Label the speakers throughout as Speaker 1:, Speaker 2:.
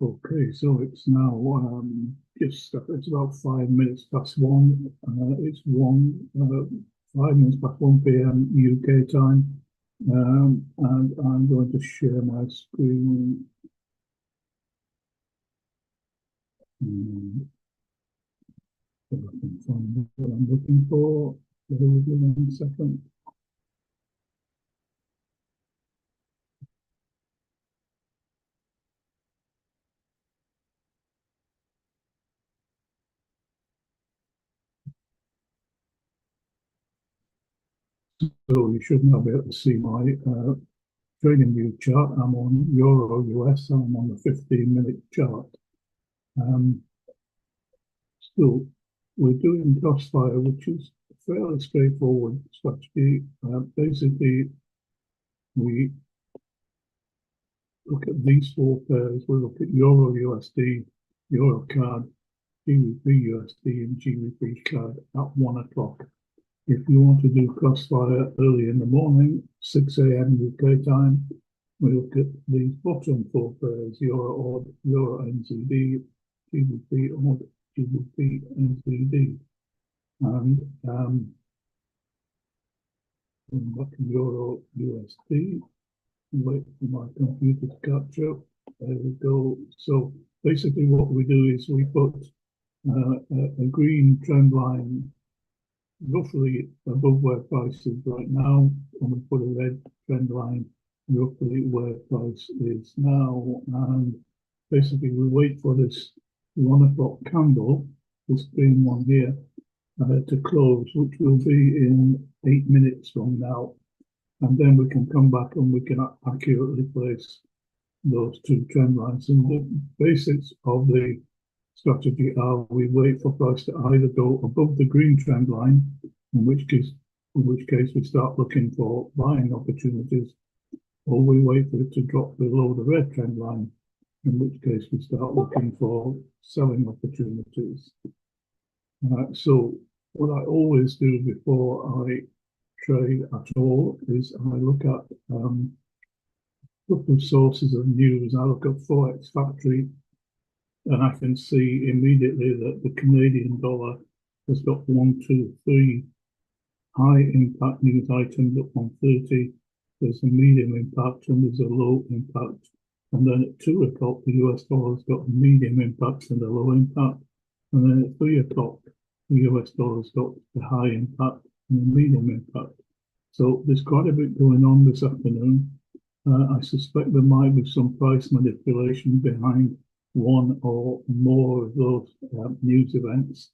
Speaker 1: Okay, so it's now just it's about 5 minutes past one. It's 5 minutes past 1 p.m. UK time, and I'm going to share my screen. Um, so I can find what I'm looking for. Bear with me 1 second. So you should now be able to see my trading view chart. I'm on Euro US. I'm on the 15-minute chart. Um, So we're doing Crossfire, which is a fairly straightforward strategy. Basically, we look at these four pairs. We look at Euro USD, Euro CAD, GBP USD, and GBP CAD at 1 o'clock. If you want to do Crossfire early in the morning, 6 a.m. UK time, we look at these bottom four pairs: Euro odd, Euro NZD, GBP odd, GBP NZD. And back in Euro USD, wait for my computer to catch up. There we go. So basically what we do is we put a green trend line roughly above where price is right now, and we put a red trend line roughly where price is now. And basically we wait for this 1 o'clock candle, this green one here, to close, which will be in 8 minutes from now. And then we can come back and we can accurately place those two trend lines. And the basics of the strategy are: we wait for price to either go above the green trend line, in which case we start looking for buying opportunities, or we wait for it to drop below the red trend line, in which case we start looking for selling opportunities. So what I always do before I trade at all is I look at a couple of sources of news. I look at Forex Factory, and I can see immediately that the Canadian dollar has got 1, 2, 3 high impact news items at 130. There's a medium impact and there's a low impact. And then at 2 o'clock, the US dollar's got a medium impact and a low impact. And then at 3 o'clock, the US dollar's got the high impact and the medium impact. So there's quite a bit going on this afternoon. I suspect there might be some price manipulation behind one or more of those news events.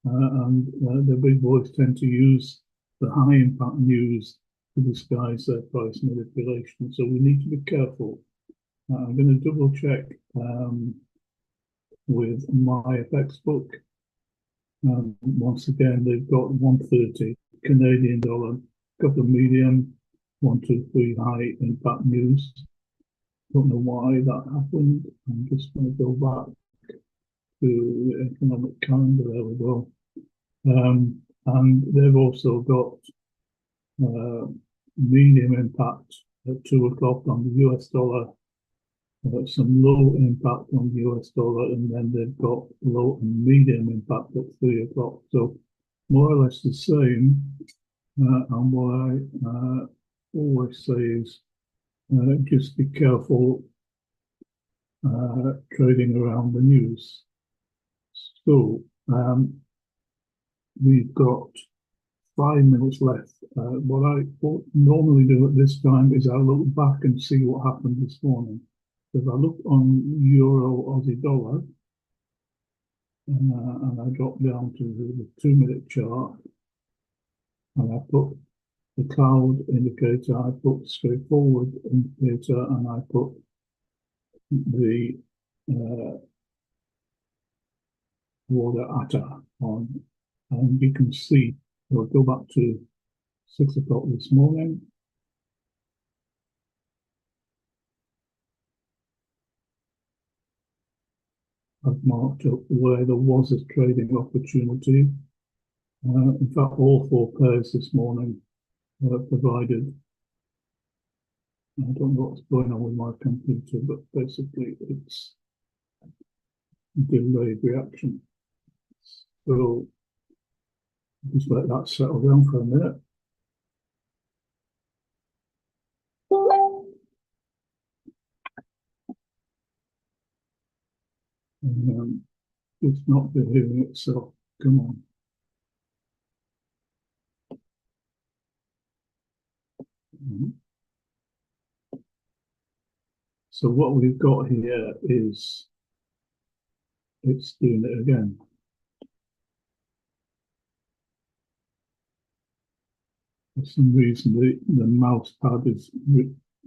Speaker 1: And the big boys tend to use the high impact news to disguise their price manipulation. So we need to be careful. I'm going to double check with my FX book. Once again, they've got 130 Canadian dollar, couple of medium, 1, 2, 3 high impact news. Don't know why that happened. I'm just going to go back to the economic calendar. There we go. And they've also got medium impact at 2 o'clock on the US dollar, some low impact on the US dollar, and then they've got low and medium impact at 3 o'clock. So more or less the same. And what I always say is just be careful trading around the news. So we've got 5 minutes left. What I normally do at this time is I look back and see what happened this morning. If I look on Euro Aussie dollar, and I drop down to the 2 minute chart, and I put the cloud indicator, I put straightforward indicator, and I put the order ATA on, and you can see, we'll go back to 6 o'clock this morning. I've marked up where there was a trading opportunity. In fact, all four pairs this morning provided. I don't know what's going on with my computer, but basically it's delayed reaction. So just let that settle down for a minute. And it's not behaving itself. Come on. So what we've got here is it's doing it again. For some reason, the mouse pad is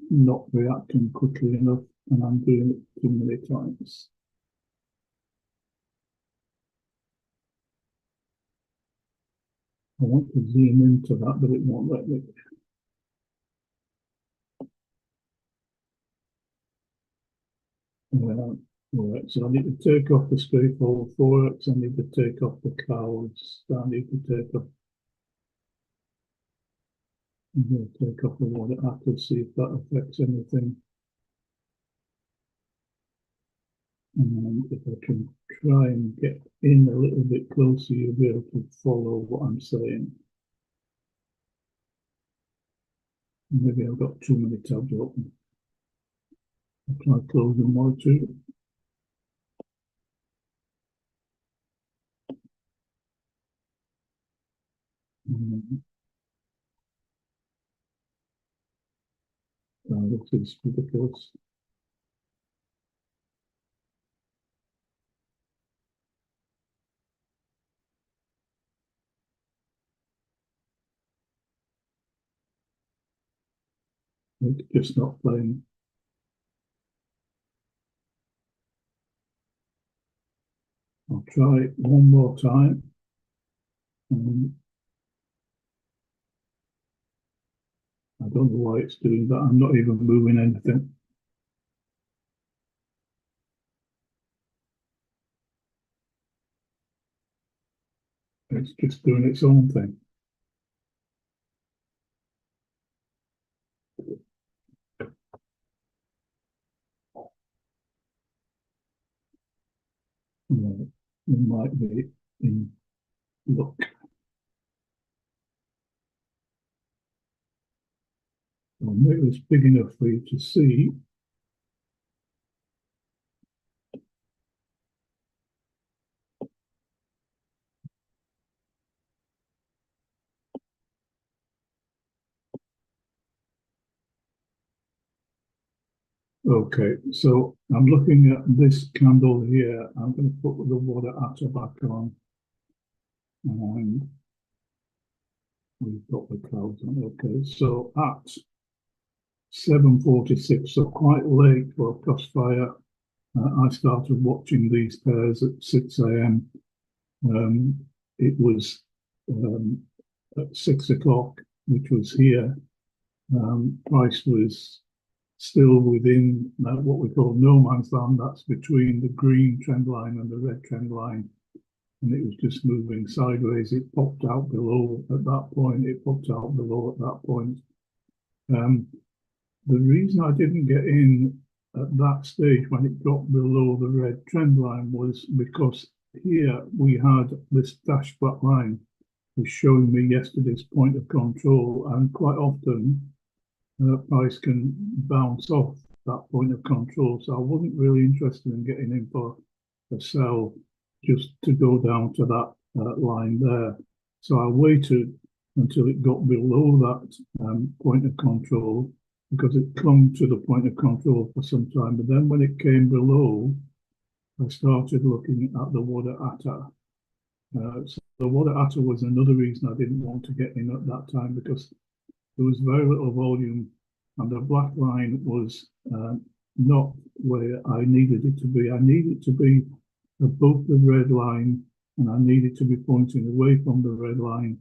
Speaker 1: not reacting quickly enough, and I'm doing it too many times. I want to zoom into that, but it won't let me. Right, so I need to take off the straightforward forex, I need to take off the clouds, I need to take off, I'm going to take off the water after, see if that affects anything. And if I can try and get in a little bit closer, you'll be able to follow what I'm saying. Maybe I've got too many tabs open. I'll try closing one or two. This is ridiculous. It's just not playing. I'll try one more time. I don't know why it's doing that. I'm not even moving anything. It's just doing its own thing. Right. We might be in luck. I'll make this big enough for you to see. Okay, so I'm looking at this candle here. I'm going to put the water atta back on. And we've got the clouds on. Okay, so at 7:46, so quite late for a crossfire, I started watching these pairs at 6 a.m. It was at 6 o'clock, which was here. Price was still within what we call no man's land. That's between the green trend line and the red trend line. And it was just moving sideways. It popped out below at that point. It popped out below at that point. The reason I didn't get in at that stage when it got below the red trend line was because here we had this dashed black line was showing me yesterday's point of control, and quite often price can bounce off that point of control. So I wasn't really interested in getting in for a sell just to go down to that line there. So I waited until it got below that point of control, because it clung to the point of control for some time. But then when it came below, I started looking at the water atta. So the water atta was another reason I didn't want to get in at that time, because there was very little volume and the black line was not where I needed it to be. I needed it to be above the red line, and I needed to be pointing away from the red line,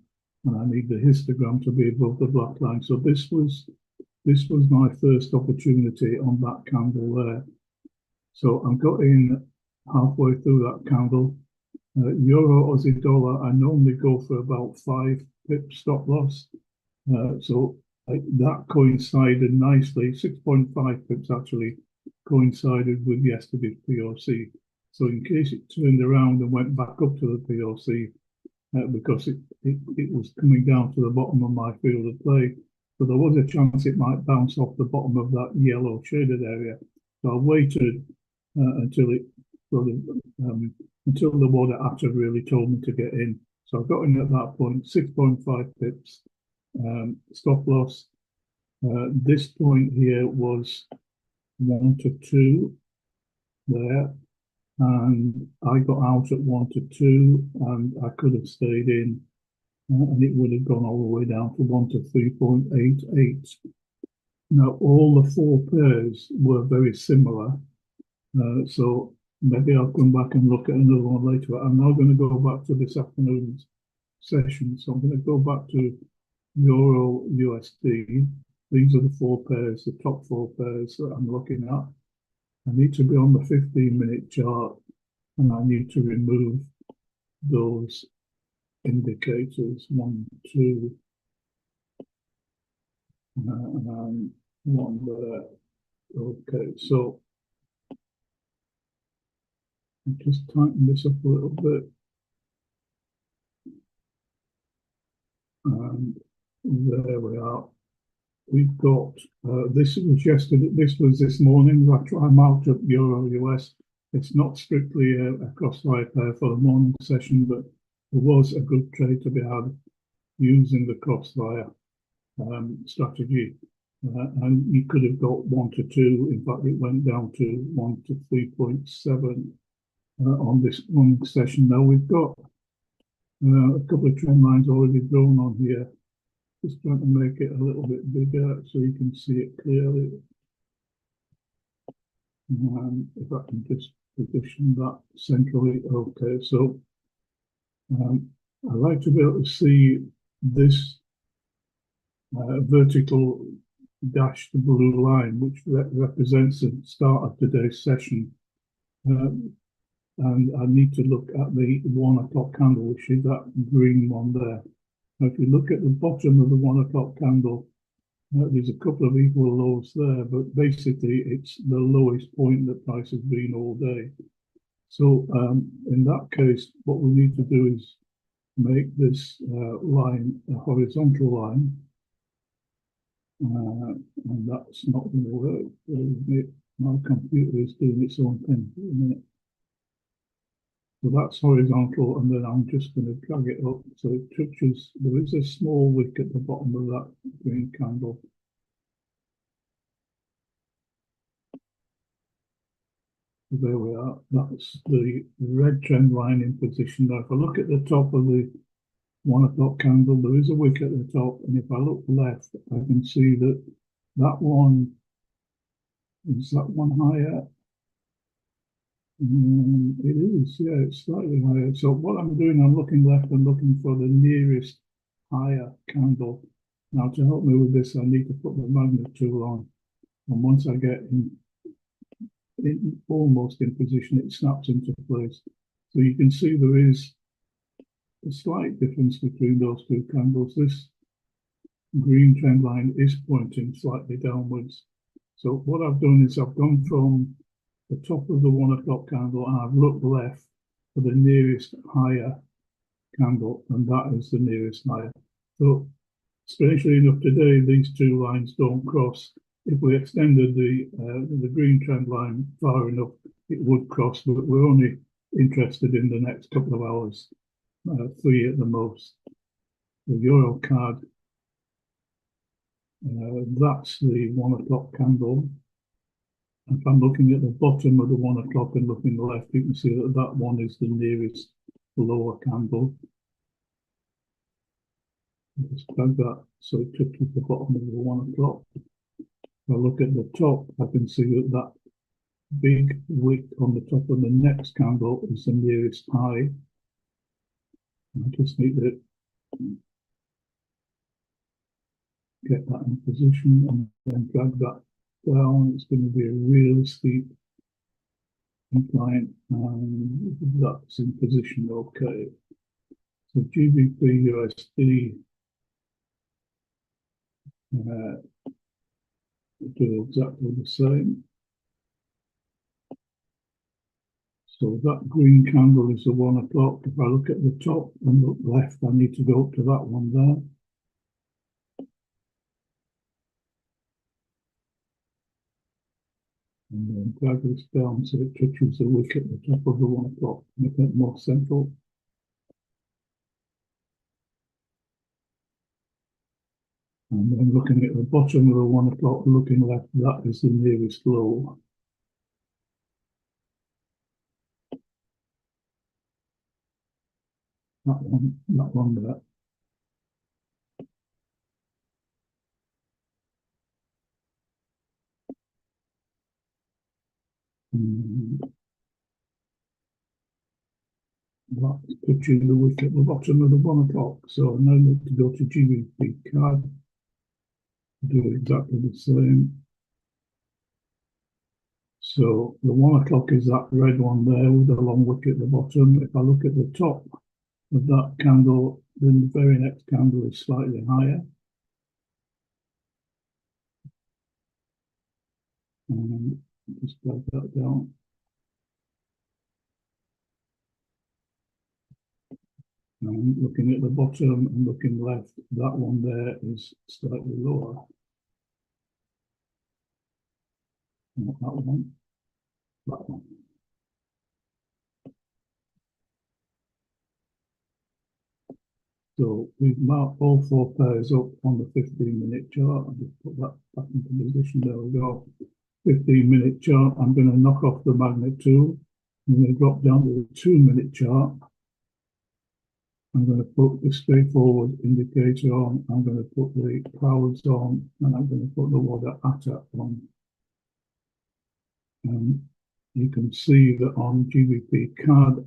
Speaker 1: and I need the histogram to be above the black line. So this was my first opportunity on that candle there. So I got in halfway through that candle. Euro, Aussie dollar, I normally go for about 5 pips stop loss. So that coincided nicely. 6.5 pips actually coincided with yesterday's POC. So in case it turned around and went back up to the PLC, because it was coming down to the bottom of my field of play. So there was a chance it might bounce off the bottom of that yellow shaded area. So I waited until it sort of, until the water after really told me to get in. So I got in at that point, 6.5 pips, stop loss. This point here was 1 to 2 there, and I got out at 1 to 2, and I could have stayed in, and it would have gone all the way down to 1 to 3.88. Now, all the four pairs were very similar, so maybe I'll come back and look at another one later. I'm now going to go back to this afternoon's session, so I'm going to go back to Euro USD. These are the four pairs, the top four pairs that I'm looking at. I need to be on the 15-minute chart, and I need to remove those indicators, 1, 2, and 1 there. Okay, so I'll just tighten this up a little bit. And there we are. We've got, this was yesterday, this was this morning. I marked up Euro US. It's not strictly a crossfire pair for the morning session, but there was a good trade to be had using the crossfire strategy. And you could have got 1 to 2. In fact, it went down to 1 to 3.7 on this one session. Now we've got a couple of trend lines already drawn on here. Just trying to make it a little bit bigger so you can see it clearly. And if I can just position that centrally. Okay, so I like to be able to see this vertical dashed blue line, which represents the start of today's session. And I need to look at the 1 o'clock candle, which is that green one there. Now, if you look at the bottom of the 1 o'clock candle, there's a couple of equal lows there, but basically it's the lowest point that price has been all day. So in that case, what we need to do is make this line a horizontal line. And that's not going to work. My computer is doing its own thing for a minute. So that's horizontal, and then I'm just going to drag it up so it touches. There is a small wick at the bottom of that green candle. So there we are. That's the red trend line in position. Now, if I look at the top of the 1 o'clock candle, there is a wick at the top, and if I look left, I can see that that one is that one higher. It is, yeah, it's slightly higher. So what I'm doing, I'm looking left and looking for the nearest higher candle. Now, to help me with this, I need to put the magnet tool on, and once I get almost in position, it snaps into place. So you can see there is a slight difference between those two candles. This green trend line is pointing slightly downwards. So what I've done is I've gone from the top of the 1 o'clock candle and I've looked left for the nearest higher candle, and that is the nearest higher. So strangely enough, today these two lines don't cross. If we extended the green trend line far enough, it would cross, but we're only interested in the next couple of hours, 3 at the most. The Euro card, that's the 1 o'clock candle. If I'm looking at the bottom of the 1 o'clock and looking left, you can see that that one is the nearest lower candle. Just drag that so it touches the bottom of the 1 o'clock. If I look at the top, I can see that that big wick on the top of the next candle is the nearest high. I just need to get that in position and then drag that down. It's going to be a real steep incline, and that's in position. Okay. So GBP USD do exactly the same. So that green candle is the 1 o'clock. If I look at the top and look left, I need to go up to that one there. And then drag this down so it touches the wick at the top of the 1 o'clock, make it more central. And then looking at the bottom of the 1 o'clock, looking left, that is the nearest low. That one there. And that's touching the wick at the bottom of the 1 o'clock. So I now need to go to GBP card, do exactly the same. So the 1 o'clock is that red one there with the long wick at the bottom. If I look at the top of that candle, then the very next candle is slightly higher. And just drag that down. And looking at the bottom and looking left, that one there is slightly lower. Not that one, that one. So we've marked all 4 pairs up on the 15-minute chart. I'll just put that back into position. There we go. 15-minute chart. I'm going to knock off the magnet tool. I'm going to drop down to the 2-minute chart. I'm going to put the straightforward indicator on. I'm going to put the clouds on, and I'm going to put the water atta on. And you can see that on GBP card,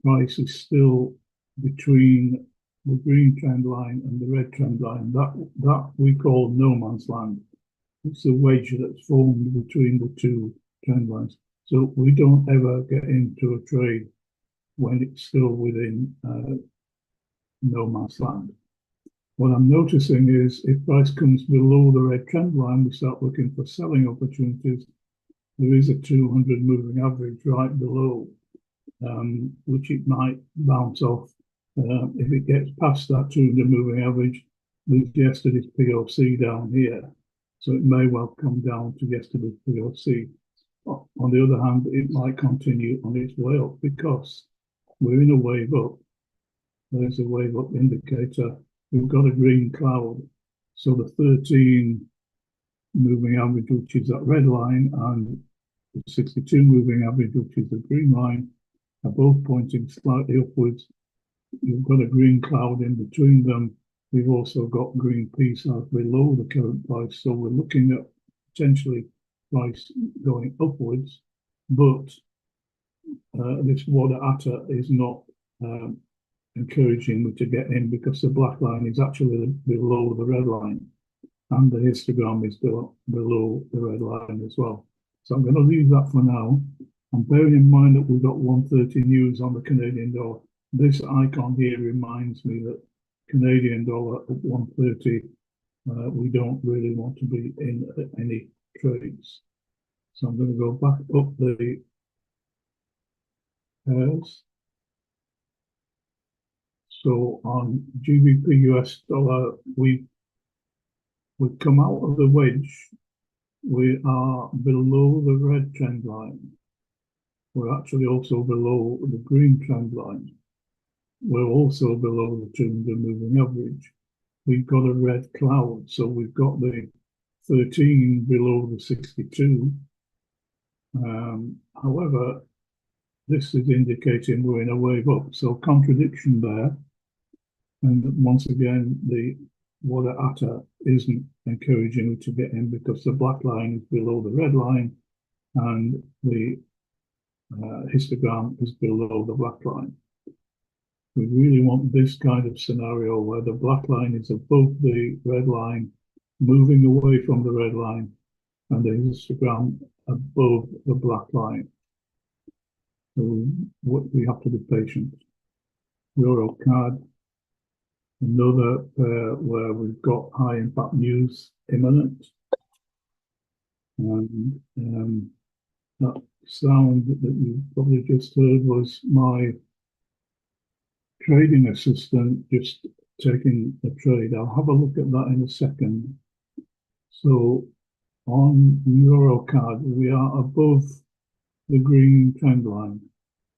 Speaker 1: price is still between the green trend line and the red trend line. That we call no man's land. It's the wedge that's formed between the two trend lines. So we don't ever get into a trade when it's still within no man's land. What I'm noticing is if price comes below the red trend line, we start looking for selling opportunities. There is a 200 moving average right below, which it might bounce off. If it gets past that 200 moving average, there's yesterday's POC down here. So it may well come down to yesterday's POC. On the other hand, it might continue on its way up because we're in a wave up. There's a wave up indicator. We've got a green cloud. So the 13 moving average, which is that red line, and the 62 moving average, which is the green line, are both pointing slightly upwards. You've got a green cloud in between them. We've also got green pieces below the current price. So we're looking at potentially price going upwards, but this water atta is not encouraging me to get in because the black line is actually below the red line and the histogram is below the red line as well. So I'm going to leave that for now. And bearing in mind that we've got 130 news on the Canadian dollar, this icon here reminds me that Canadian dollar at 130, we don't really want to be in any trades. So I'm going to go back up the pairs. So on GBP US dollar, we've come out of the wedge. We are below the red trend line. We're actually also below the green trend line. We're also below the 200 moving average. We've got a red cloud, so we've got the 13 below the 62. However, this is indicating we're in a wave up, so contradiction there. And once again, the water atta isn't encouraging you to get in because the black line is below the red line and the histogram is below the black line. We really want this kind of scenario where the black line is above the red line, moving away from the red line, and the histogram above the black line. So we have to be patient. Euro card, another where we've got high impact news imminent. And That sound that you probably just heard was my trading assistant just taking a trade. I'll have a look at that in a second. So on Eurocard, we are above the green trend line.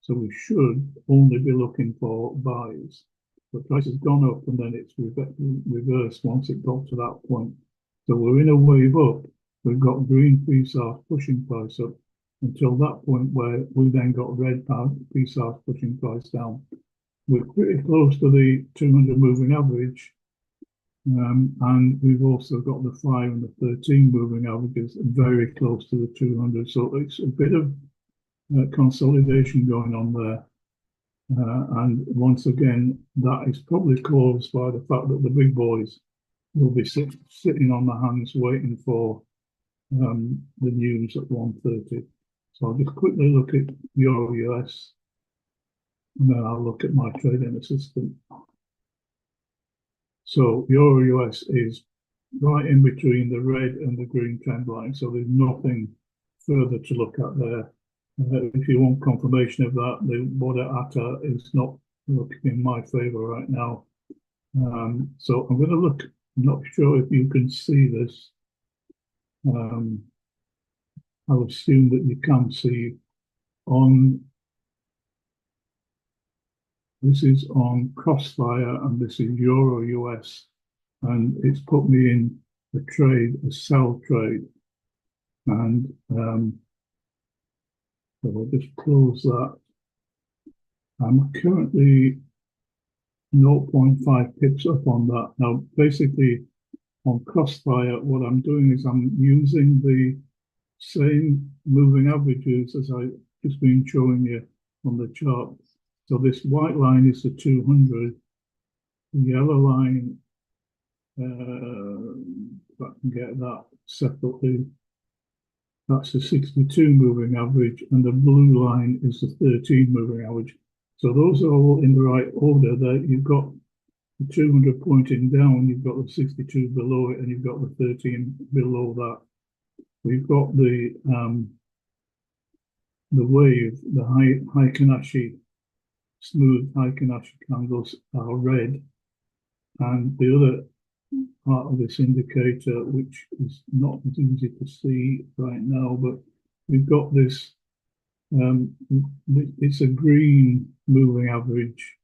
Speaker 1: So we should only be looking for buys. The price has gone up and then it's reversed once it got to that point. So we're in a wave up. We've got green PSARs pushing price up until that point where we then got red PSARs pushing price down. We're pretty close to the 200 moving average. And we've also got the 5 and the 13 moving averages very close to the 200. So it's a bit of consolidation going on there. And once again, that is probably caused by the fact that the big boys will be sitting on the hands waiting for the news at 1:30. So I'll just quickly look at Euro US and then I'll look at my trading assistant. So Euro US is right in between the red and the green trend line. So there's nothing further to look at there. If you want confirmation of that, the border ATA is not looking in my favor right now. So I'm going to look, I'm not sure if you can see this. I'll assume that you can see on, this is on Crossfire and this is Euro US, and it's put me in a trade, a sell trade. And so I'll just close that. I'm currently 0.5 pips up on that. Now, basically, on Crossfire, what I'm doing is I'm using the same moving averages as I've just been showing you on the chart. So this white line is the 200, the yellow line, if I can get that separately, that's the 62 moving average, and the blue line is the 13 moving average. So those are all in the right order. There you've got the 200 pointing down, you've got the 62 below it, and you've got the 13 below that. We've got the wave, the Heikin-Ashi, smooth Heikin-Ashi candles are red, and the other part of this indicator, which is not as easy to see right now, but we've got this, it's a green moving average,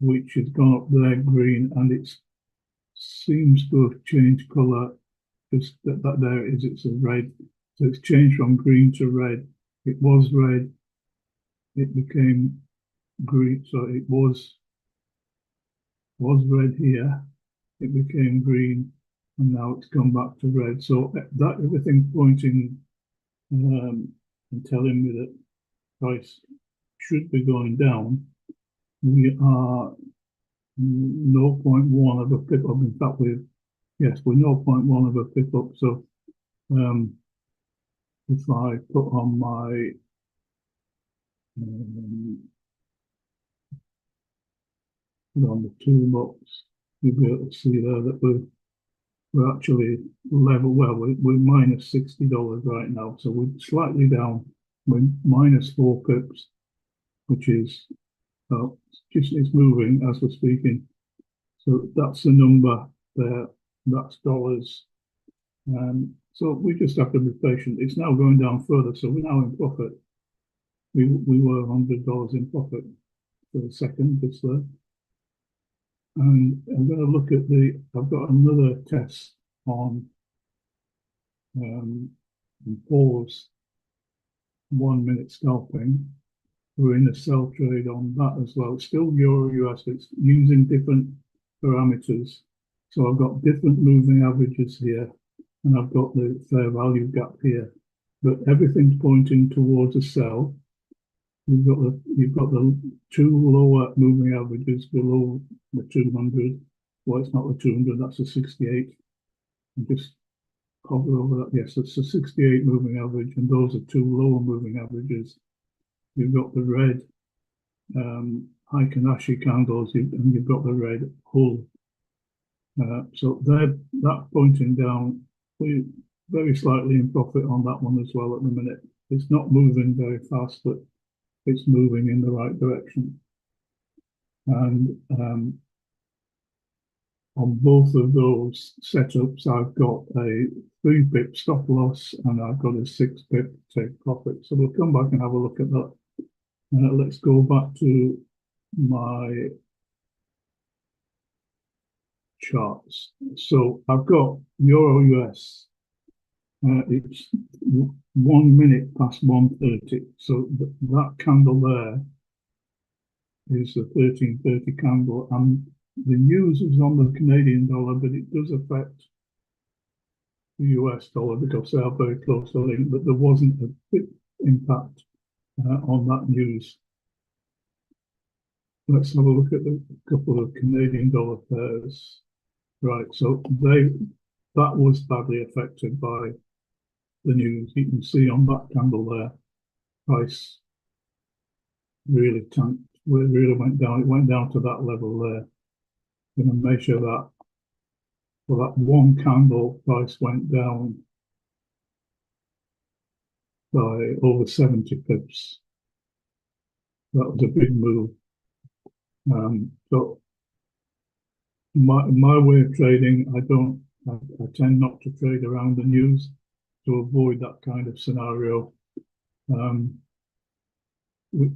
Speaker 1: which has gone up there green, and it seems to have changed colour. Just that there it is, it's a red. So it's changed from green to red. It was red, it became green, so it was red here, it became green, and now it's gone back to red. So that everything's pointing and telling me that price should be going down. We are 0.1 of a pip up. In fact, we're 0.1 of a pip up. So if I put on my put on the toolbox, you'll be able to see there that we're actually level. Well, we're minus $60 right now, so we're slightly down. We're minus 4 pips, which is it's moving as we're speaking. So that's the number there. That's dollars. So we just have to be patient. It's now going down further, so we're now in profit. We were $100 in profit for a second just there. And I'm going to look at I've got another test on pause 1 minute scalping. We're in a sell trade on that as well. It's still Euro US, it's using different parameters. So I've got different moving averages here, and I've got the fair value gap here. But everything's pointing towards a sell. You've got the 2 lower moving averages below the 200. Well, it's not the 200, that's the 68. And just hover over that. Yes, it's the 68 moving average, and those are 2 lower moving averages. You've got the red Heikin-Ashi candles, and you've got the red hull. So that pointing down, we're very slightly in profit on that one as well at the minute. it's not moving very fast, but it's moving in the right direction. And on both of those setups, I've got a 3 pip stop loss and I've got a 6 pip take profit. So we'll come back and have a look at that. Let's go back to my charts. So I've got Euro US. It's 1 minute past 1:30. So that candle there is the 13:30 candle, and the news is on the Canadian dollar, but it does affect the US dollar because they are very closely linked, but there wasn't a big impact on that news. Let's have a look at a couple of Canadian dollar pairs. Right, so that was badly affected by the news. You can see on that candle there, price really tanked. It really went down. It went down to that level there. I'm going to measure that. For that one candle, price went down by over 70 pips. That was a big move. So my way of trading, I tend not to trade around the news to avoid that kind of scenario.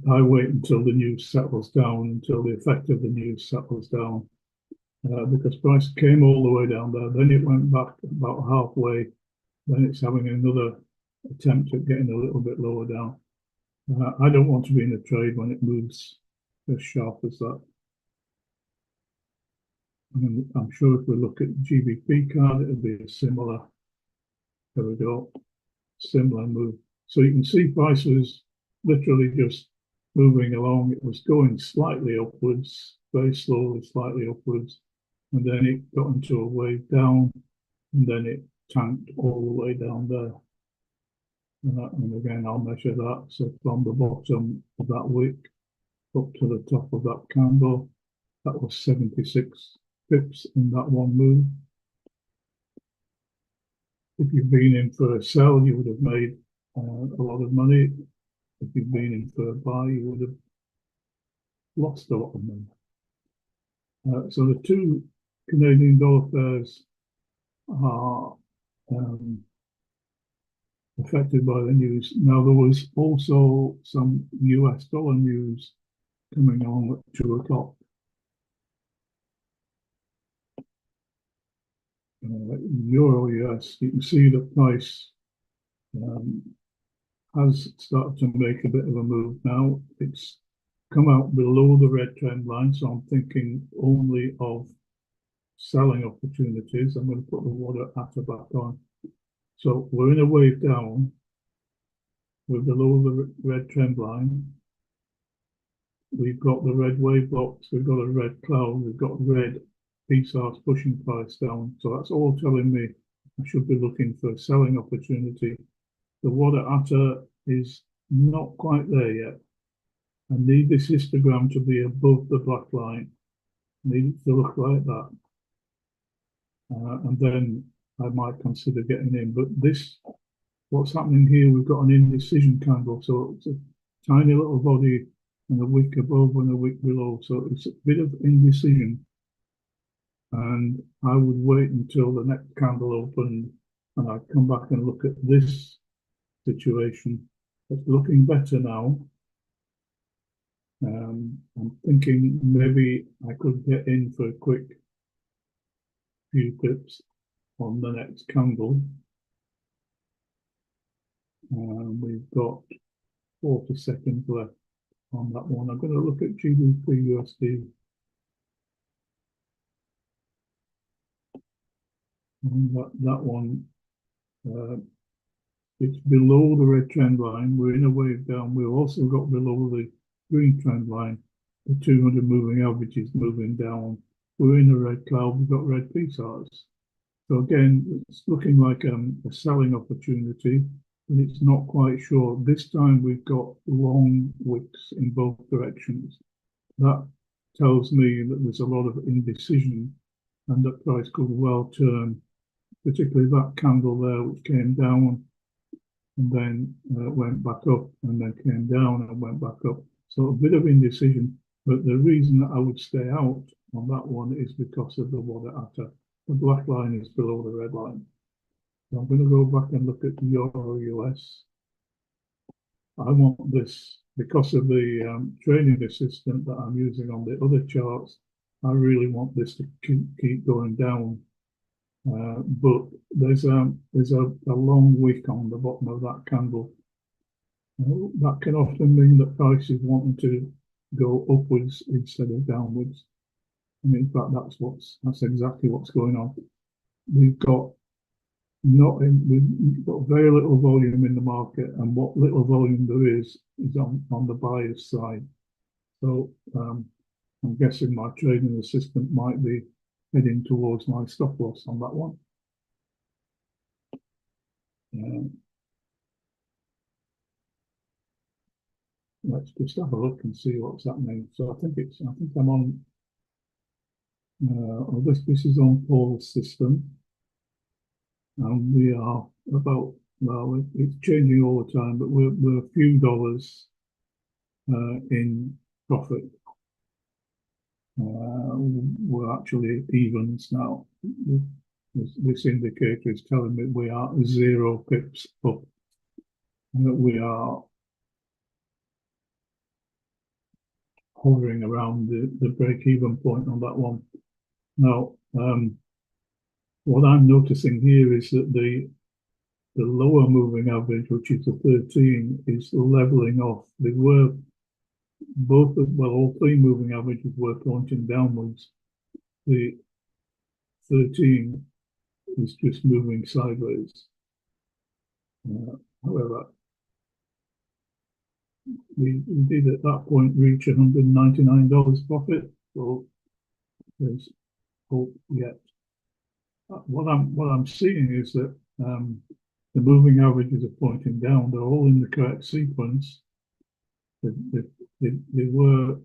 Speaker 1: I wait until the news settles down, until the effect of the news settles down, because price came all the way down there, then it went back about halfway, then it's having another attempt at getting a little bit lower down. I don't want to be in a trade when it moves as sharp as that. And I'm sure if we look at the GBP card, it'll be a similar, there we go, similar move. So you can see price was literally just moving along. It was going slightly upwards, very slowly, slightly upwards, and then it got into a wave down, and then it tanked all the way down there. And again, I'll measure that. So from the bottom of that wick up to the top of that candle, that was 76 pips in that one move. If you've been in for a sell, you would have made a lot of money. If you've been in for a buy, you would have lost a lot of money. So the two Canadian dollar pairs are affected by the news. Now, there was also some US dollar news coming on at 2 o'clock. Euro US, you can see the price has started to make a bit of a move now. It's come out below the red trend line, so I'm thinking only of selling opportunities. I'm going to put the water after back on. So we're in a wave down. We're below the red trend line. We've got the red wave blocks. We've got a red cloud. We've got red PSARs pushing price down. So that's all telling me I should be looking for a selling opportunity. The water atta is not quite there yet. I need this histogram to be above the black line. I need it to look like that. And then I might consider getting in. But this, what's happening here, we've got an indecision candle. So it's a tiny little body and a wick above and a wick below. So it's a bit of indecision. And I would wait until the next candle opened and I'd come back and look at this situation. It's looking better now. I'm thinking maybe I could get in for a quick few pips on the next candle. We've got 40 seconds left on that one. I'm going to look at GBP USD. And that one, it's below the red trend line. We're in a wave down. We've also got below the green trend line. The 200 moving average is moving down. We're in a red cloud. We've got red PSARs. So again, it's looking like a selling opportunity, but it's not quite sure. This time we've got long wicks in both directions. That tells me that there's a lot of indecision and that price could well turn, particularly that candle there, which came down and then went back up, and then came down and went back up. So a bit of indecision, but the reason that I would stay out on that one is because of the water atta. The black line is below the red line. So I'm going to go back and look at the Euro US. I want this, because of the trading assistant that I'm using on the other charts, I really want this to keep going down. But there's a long wick on the bottom of that candle. That can often mean that prices wanting to go upwards instead of downwards. And in fact, that's exactly what's going on. We've got we've got very little volume in the market, and what little volume there is on the buyer's side. So I'm guessing my trading assistant might be heading towards my stop loss on that one. Let's just have a look and see what's happening. So I think I'm on. This is on Paul's system, and we are about, well, it's changing all the time, but we're a few dollars in profit. We're actually evens now. This indicator is telling me we are 0 pips up. We are hovering around the break-even point on that one. Now, what I'm noticing here is that the lower moving average, which is the 13, is leveling off. They were all three moving averages were pointing downwards. The 13 is just moving sideways. However, we did at that point reach $199 profit, so there's hope yet. What I'm seeing is that the moving averages are pointing down. They're all in the correct sequence. They were,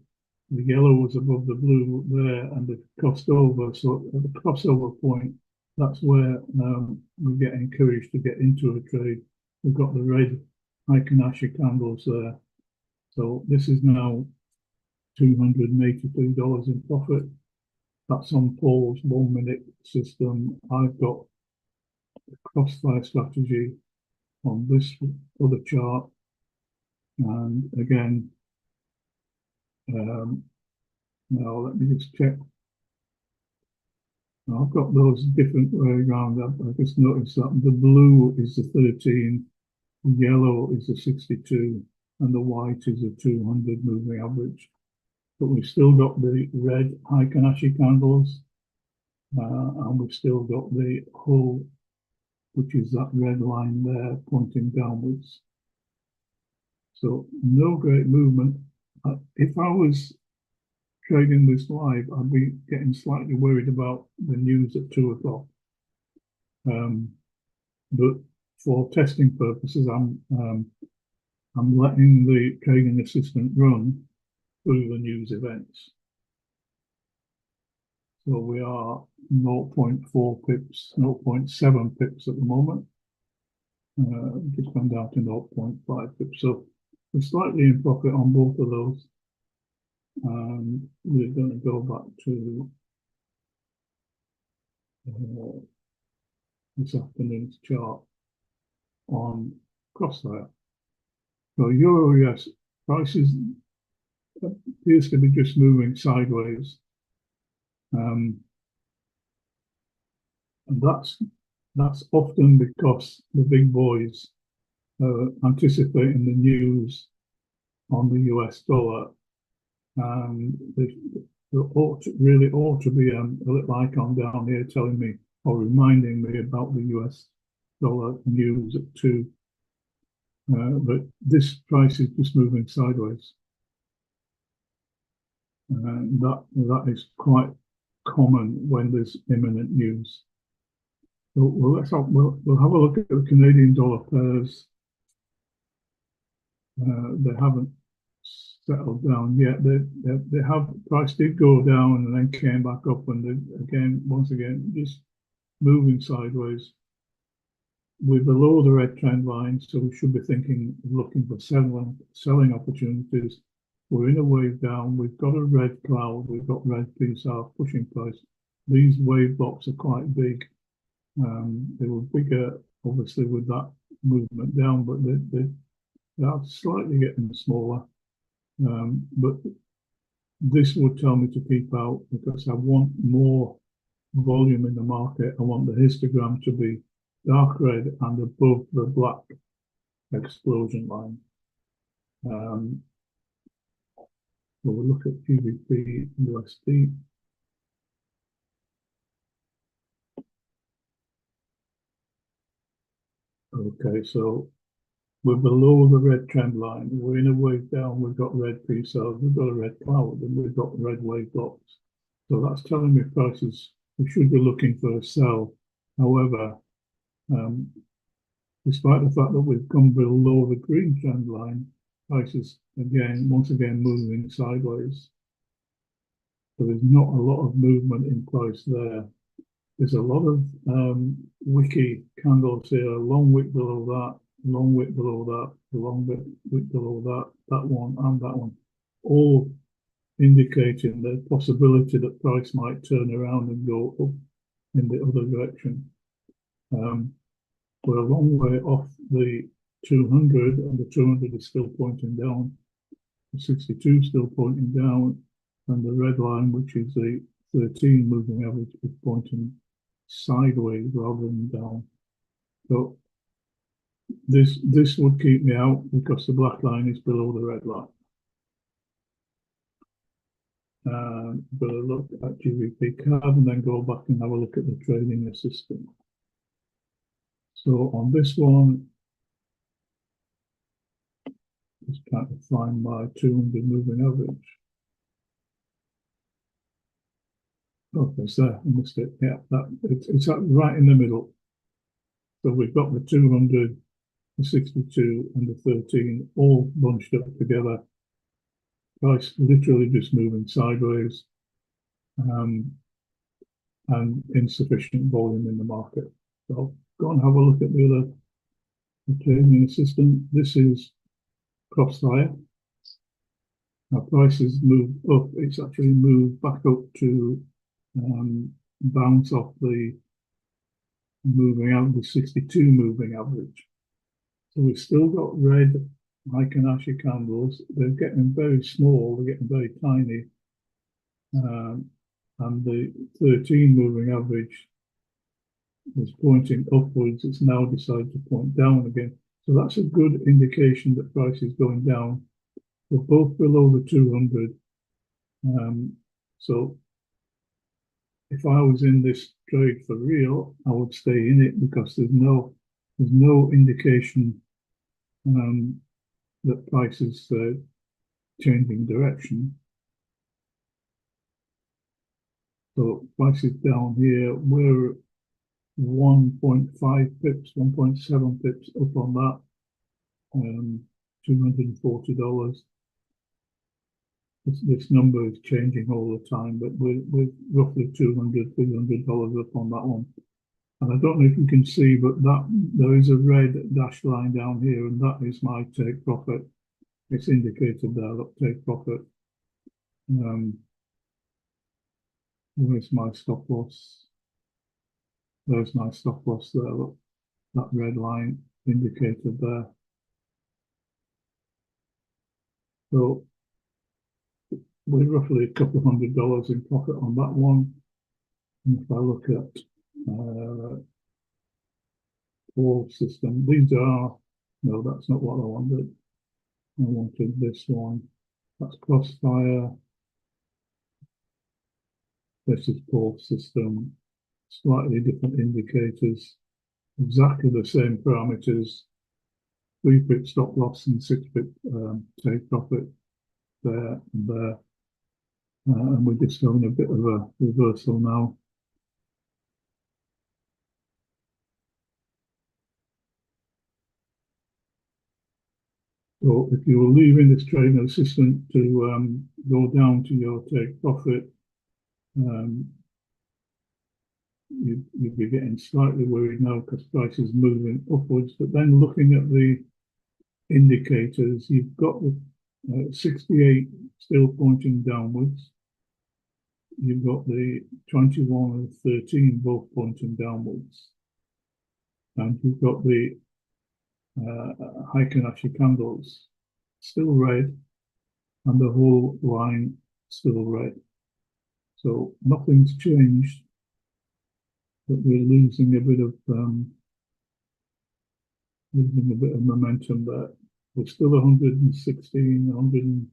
Speaker 1: the yellow was above the blue there, and they crossed over. So at the crossover point, that's where we get encouraged to get into a trade. We've got the red Heiken-Ashi candles there. So this is now $283 in profit. That's on Paul's 1 minute system. I've got a crossfire strategy on this other chart. And again, now let me just check. I've got those different way around. I just noticed that the blue is the 13, the yellow is the 62, and the white is a 200 moving average. But we've still got the red Heiken-Ashi candles, and we've still got the hull, which is that red line there pointing downwards. So no great movement. If I was trading this live, I'd be getting slightly worried about the news at 2 o'clock. But for testing purposes, I'm letting the trading assistant run through the news events. So we are 0.4 pips, 0.7 pips at the moment. Just gone down to 0.5 pips. So we're slightly in profit on both of those. And we're going to go back to this afternoon's chart on Crossfire. So Euro US prices appears to be just moving sideways. And that's often because the big boys are anticipating the news on the US dollar. And there really ought to be a little icon down here telling me or reminding me about the US dollar news at 2. But this price is just moving sideways. And that is quite common when there's imminent news. So we'll have a look at the Canadian dollar pairs. They haven't settled down yet. They have, price did go down and then came back up, and once again just moving sideways. we're below the red trend line, so we should be thinking, looking for selling opportunities. We're in a wave down. We've got a red cloud. We've got red PSR pushing price. These wave blocks are quite big. They were bigger, obviously, with that movement down, but they are slightly getting smaller. But this would tell me to keep out because I want more volume in the market. I want the histogram to be dark red and above the black explosion line. So we'll look at GBP USD. Okay, so we're below the red trend line. We're in a wave down. We've got red pre-sales. We've got a red cloud, and we've got red wave blocks. So that's telling me prices, we should be looking for a sell. However, despite the fact that we've come below the green trend line, prices once again moving sideways. So there's not a lot of movement in price there. There's a lot of wiki candles here, a long wick below that, long wick below that, a long wick below that, that one and that one, all indicating the possibility that price might turn around and go up in the other direction. We're a long way off the 200, and the 200 is still pointing down. The 62 still pointing down, and the red line, which is the 13 moving average, is pointing sideways rather than down. So this would keep me out because the black line is below the red line. But I look at GBP card and then go back and have a look at the trading assistant. So on this one, just trying to find my 200 moving average. Oh, it's there. I missed it. Yeah, it's right in the middle. So we've got the 200, the 62, and the 13 all bunched up together. Price literally just moving sideways, and insufficient volume in the market. So I'll go and have a look at the trading assistant. This is Crossfire. Now prices moved up. It's actually moved back up to bounce off the moving out the 62 moving average. So we've still got red Heiken-Ashi candles. They're getting very small. They're getting very tiny. And the 13 moving average was pointing upwards. It's now decided to point down again. So that's a good indication that price is going down. We're both below the 200. So if I was in this trade for real, I would stay in it because there's no indication that price is changing direction. So price is down here. We're 1.5 pips, 1.7 pips up on that. $240. This number is changing all the time, but we're roughly $200, $300 up on that one. And I don't know if you can see, but that there is a red dashed line down here, and that is my take profit. It's indicated there, look, take profit. Where's my stop loss? There's my stop loss there, look, that red line indicated there. So we're roughly a couple of $100 in profit on that one. And if I look at wall system, these are, no, that's not what I wanted. I wanted this one. That's Crossfire. This is Paul system. Slightly different indicators. Exactly the same parameters. 3 pip stop loss and 6 pip take profit there and there. And we're just having a bit of a reversal now. So if you were leaving this trading assistant to go down to your take profit, you'd be getting slightly worried now because prices moving upwards. But then looking at the indicators, you've got the 68 still pointing downwards. You've got the 21 and 13 both pointing downwards. And you've got the Heiken-Ashi candles still red, and the whole line still red. So nothing's changed, but we're losing a bit of momentum there. We're still 116, 100,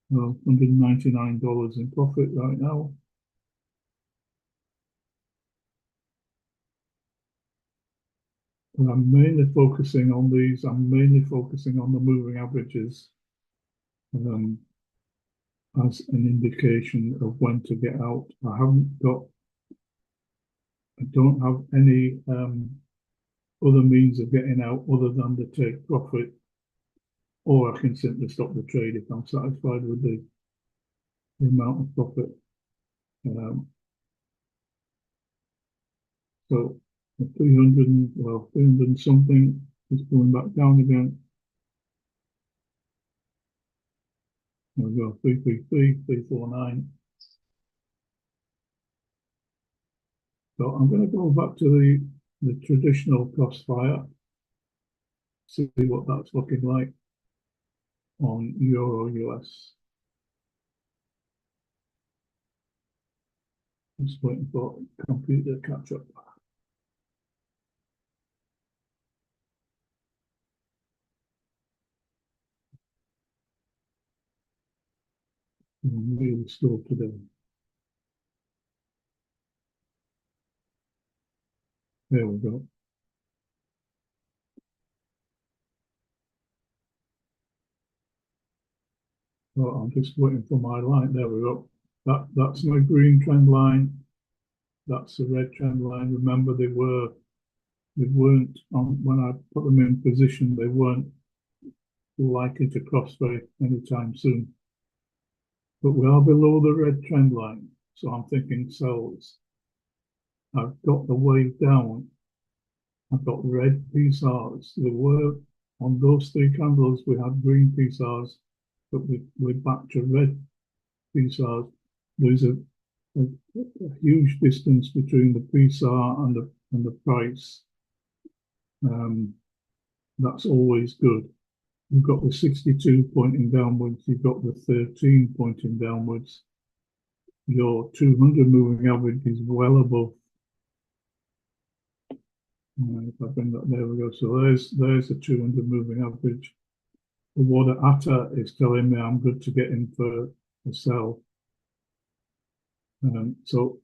Speaker 1: well, $199 in profit right now. And I'm mainly focusing on these. I'm mainly focusing on the moving averages as an indication of when to get out. I don't have any other means of getting out other than to take profit, or I can simply stop the trade if I'm satisfied with the amount of profit. So the 300, well, 300 and something is going back down again. There we go, 333, 349. So I'm going to go back to the traditional crossfire, see what that's looking like on Euro US. Just waiting for computer to catch up. I'm really slow today. There we go. Well, I'm just waiting for my line. There we go. That's my green trend line. That's the red trend line. Remember, they weren't on when I put them in position. They weren't likely to cross very anytime soon. But we are below the red trend line, so I'm thinking sells. I've got the wave down. I've got red PSRs. There were on those three candles we had green PSRs, but we're back to red PSRs. There's a huge distance between the PSR and the price. That's always good. You've got the 62 pointing downwards. You've got the 13 pointing downwards. Your 200 moving average is well above. If I bring that, there we go. So there's the 200 moving average. The water ATA is telling me I'm good to get in for a sell. So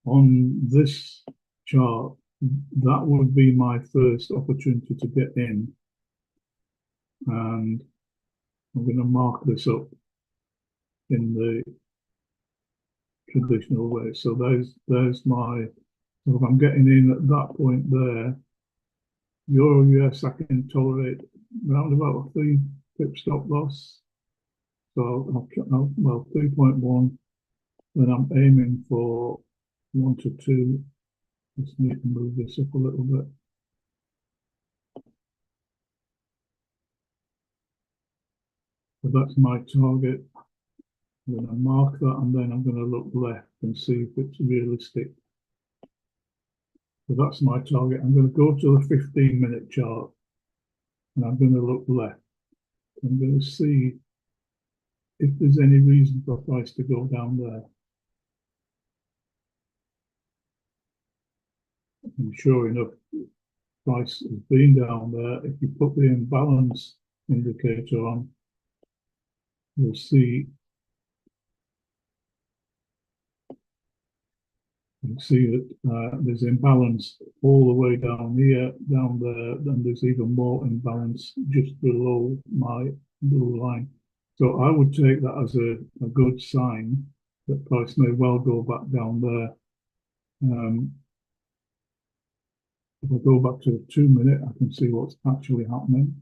Speaker 1: on this chart, that would be my first opportunity to get in. And I'm going to mark this up in the traditional way. So there's my, so if I'm getting in at that point there, Euro US, I can tolerate around about a 3 pip stop loss. So well, 3.1. Then I'm aiming for 1 to 2. Just need to move this up a little bit. So that's my target. I'm going to mark that, and then I'm going to look left and see if it's realistic. So that's my target. I'm going to go to the 15-minute chart, and I'm going to look left. I'm going to see if there's any reason for price to go down there. And sure enough, price has been down there. If you put the imbalance indicator on, you'll see that there's imbalance all the way down here, down there, then there's even more imbalance just below my blue line. So I would take that as a good sign that price may well go back down there. If I go back to a 2-minute, I can see what's actually happening.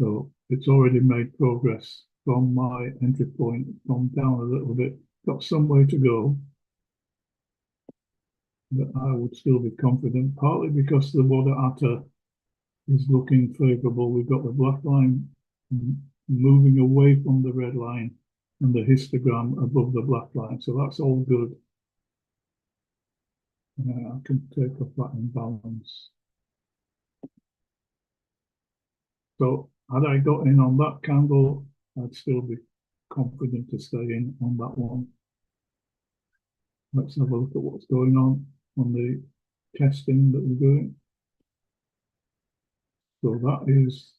Speaker 1: So it's already made progress from my entry point, gone down a little bit, got some way to go, but I would still be confident, partly because the water atta is looking favourable. We've got the black line moving away from the red line and the histogram above the black line. So that's all good. I can take off that imbalance. So had I got in on that candle, I'd still be confident to stay in on that one. Let's have a look at what's going on the testing that we're doing. So that is,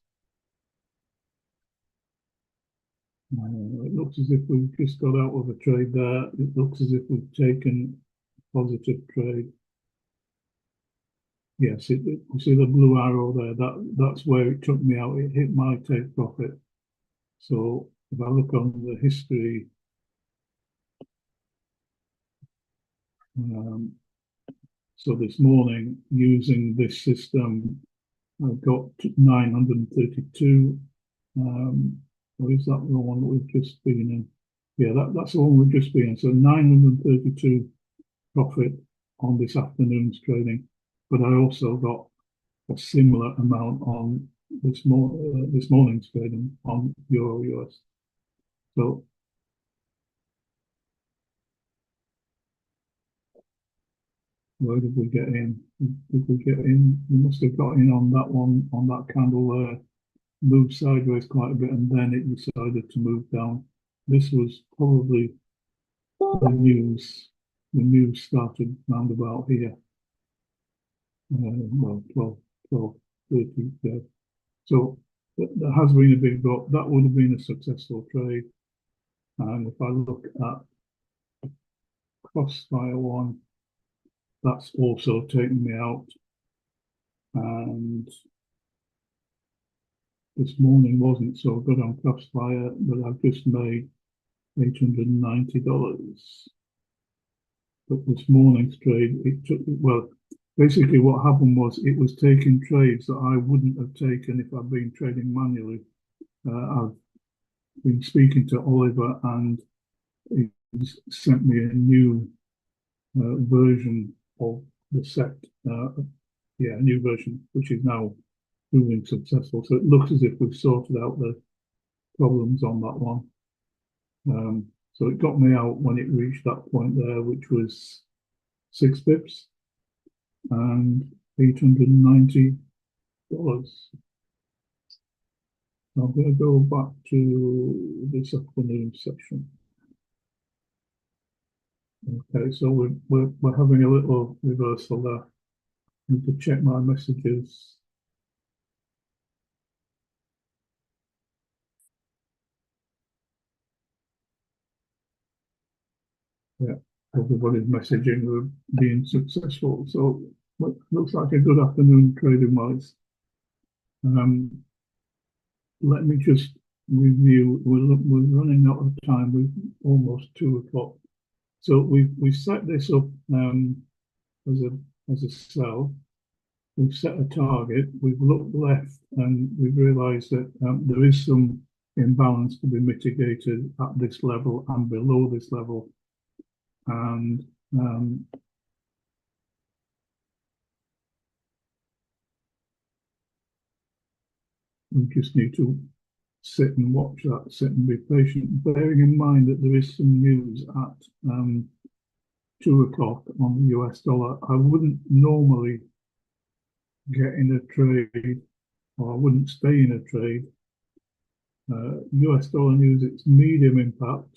Speaker 1: it looks as if we've just got out of a trade there. It looks as if we've taken a positive trade. Yes, you see the blue arrow there, that's where it took me out. It hit my take profit. So if I look on the history, so this morning using this system, I've got 932. Or is that the one that we've just been in? Yeah, that's the one we've just been in. So 932 profit on this afternoon's trading, but I also got a similar amount on this morning's trading on Euro US. So where did we get in? Did we get in? We must have got in on that one, on that candle there. Moved sideways quite a bit, and then it decided to move down. This was probably the news. The news started round about here. Well, 12:30. Yeah. So there has been a big drop. That would have been a successful trade. And if I look at Crossfire one, that's also taken me out. And this morning wasn't so good on Crossfire, but I've just made $890. But this morning's trade, it took, well, basically what happened was it was taking trades that I wouldn't have taken if I'd been trading manually. I've been speaking to Oliver, and he's sent me a new version of the set. Yeah, a new version, which is now proving successful. So it looks as if we've sorted out the problems on that one. So it got me out when it reached that point there, which was 6 pips and $890. I'm going to go back to this afternoon session. Okay, so we're having a little reversal there. I need to check my messages. Yeah, everybody's messaging we're being successful. So looks like a good afternoon trading wise. Let me just review. We're running out of time. We're almost 2 o'clock. So we set this up as a sell. We've set a target. We've looked left, and we've realised that there is some imbalance to be mitigated at this level and below this level. And we just need to sit and watch that, sit and be patient, bearing in mind that there is some news at 2 o'clock on the US dollar. I wouldn't normally get in a trade, or I wouldn't stay in a trade. US dollar news, it's medium impact,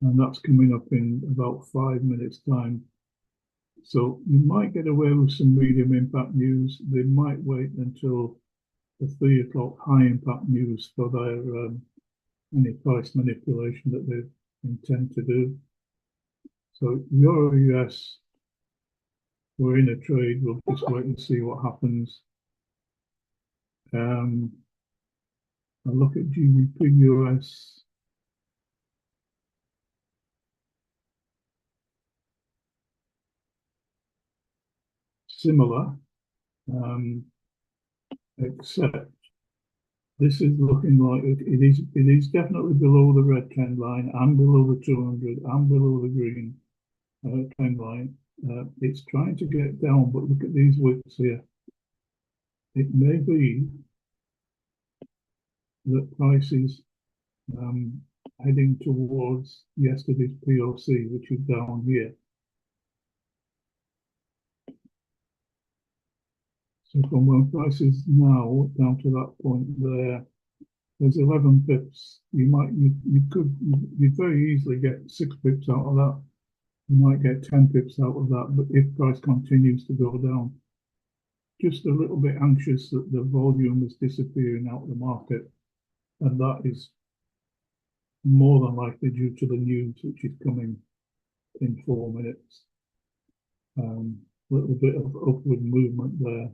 Speaker 1: and that's coming up in about 5 minutes time. So you might get away with some medium impact news. They might wait until the 3 o'clock high impact news for their any price manipulation that they intend to do. So Euro US, we're in a trade. We'll just wait and see what happens. I look at GBP US. Similar, except this is looking like it is definitely below the red trend line and below the 200 and below the green trend line. It's trying to get down, but look at these wicks here. It may be that price is heading towards yesterday's POC, which is down here. So from where price is now down to that point there, there's 11 pips. You'd very easily get 6 pips out of that. You might get 10 pips out of that, but if price continues to go down, just a little bit anxious that the volume is disappearing out of the market, and that is more than likely due to the news which is coming in 4 minutes. Little bit of upward movement there.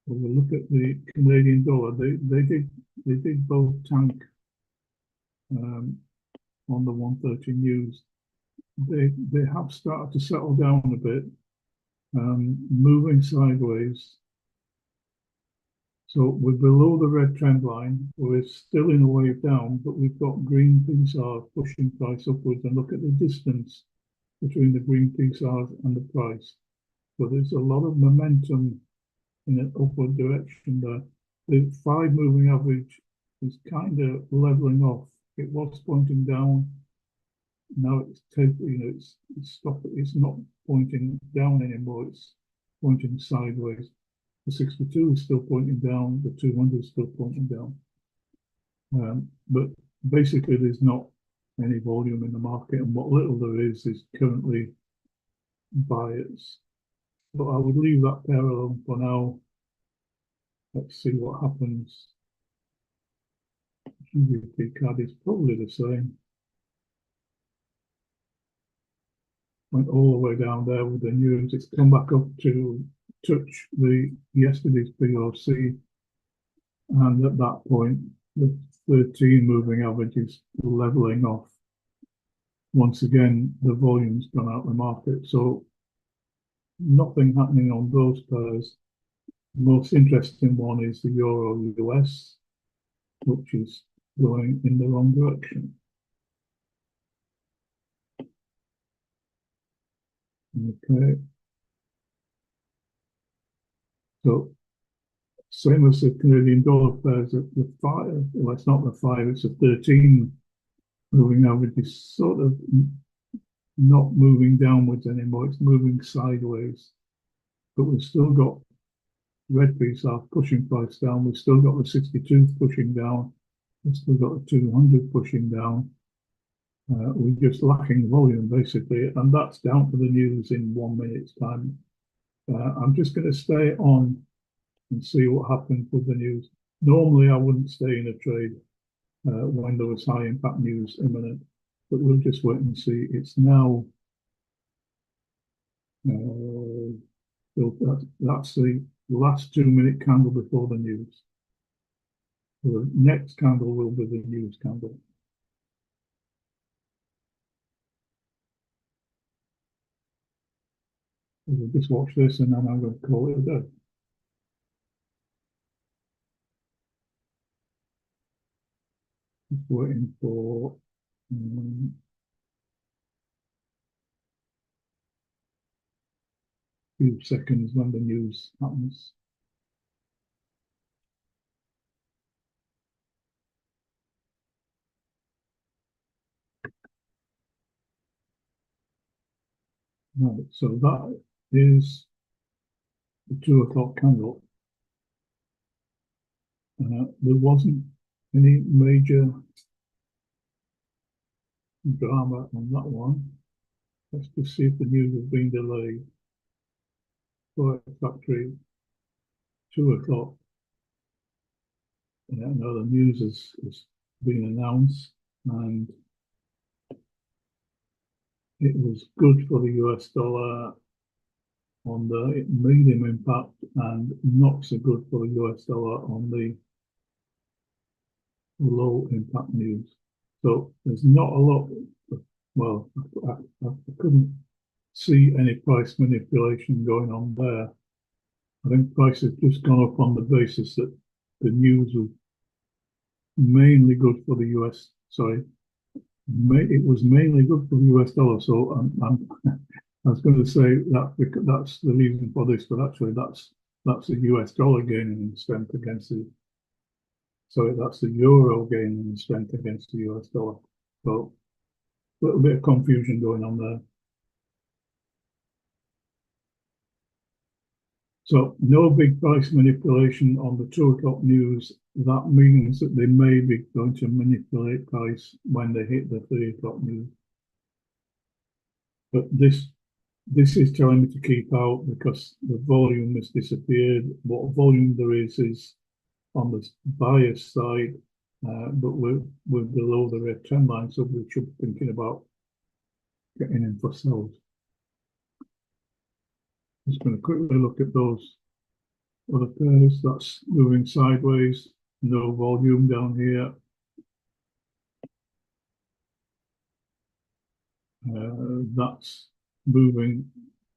Speaker 1: When we look at the Canadian dollar, they did both tank on the 130 news. They have started to settle down a bit, moving sideways. So we're below the red trend line. We're still in a wave down, but we've got green PSARs pushing price upwards. And look at the distance between the green PSARs and the price. So there's a lot of momentum in an upward direction there. The 5 moving average is kind of leveling off. It was pointing down. Now it's it's stopped. It's not pointing down anymore. It's pointing sideways. The 62 is still pointing down. The 200 is still pointing down. But basically, there's not any volume in the market, and what little there is currently buyers. But I would leave that pair alone for now. Let's see what happens. GBP CAD is probably the same. Went all the way down there with the news. It's come back up to touch yesterday's POC, and at that point, the 13 moving average is leveling off. Once again, the volume's gone out of the market, so nothing happening on those pairs. The most interesting one is the Euro US, which is going in the wrong direction. Okay. So same as the Canadian dollar pairs, the 5, well, it's not the 5, it's a 13 moving average is sort of not moving downwards anymore, it's moving sideways. But we've still got red PSAR pushing price down, we've still got the 62 pushing down, we've still got the 200 pushing down. We're just lacking volume basically, and that's down to the news in 1 minute's time. I'm just going to stay on and see what happens with the news. Normally, I wouldn't stay in a trade when there was high impact news imminent, but we'll just wait and see. It's now, that's the last 2-minute candle before the news. So the next candle will be the news candle. We'll just watch this and then I'm going to call it a day. Just waiting for a few seconds when the news happens. Right, so that is the 2 o'clock candle. There wasn't any major drama on that one. Let's just see if the news has been delayed. Quiet Factory, 2 o'clock. Yeah, no, the news has been announced, and it was good for the US dollar on the medium impact and not so good for the US dollar on the low impact news. So there's not a lot, well, I couldn't see any price manipulation going on there. I think price has just gone up on the basis that the news was mainly good for the US. Sorry, it was mainly good for the US dollar. So I was going to say that that's the reason for this, but actually that's the US dollar gaining in strength against the. So that's the euro gaining in strength against the US dollar. So a little bit of confusion going on there. So no big price manipulation on the 2 o'clock news. That means that they may be going to manipulate price when they hit the 3 o'clock news. But this is telling me to keep out because the volume has disappeared. What volume there is on the buyer's side, but we're below the red trend line, so we should be thinking about getting in for sells. Just going to quickly look at those other pairs. That's moving sideways, no volume down here. That's moving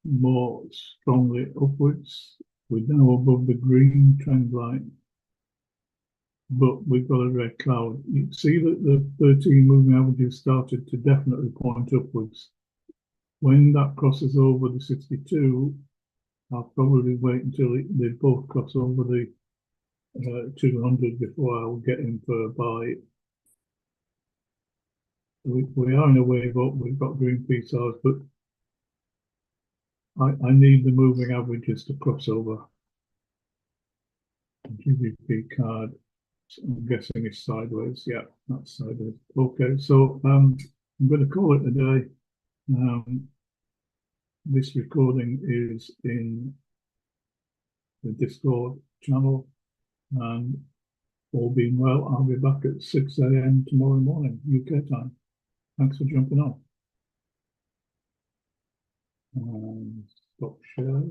Speaker 1: more strongly upwards. We're now above the green trend line, but we've got a red cloud. You can see that the 13 moving averages started to definitely point upwards. When that crosses over the 62, I'll probably wait until they both cross over the 200 before I'll get in for a buy. We are in a wave up. We've got green PSRs, but I need the moving averages to cross over. GBP card, I'm guessing it's sideways. Yeah, that's sideways. Okay, so I'm going to call it a day. This recording is in the Discord channel, and all being well, I'll be back at 6 a.m. tomorrow morning, UK time. Thanks for jumping on. Stop share.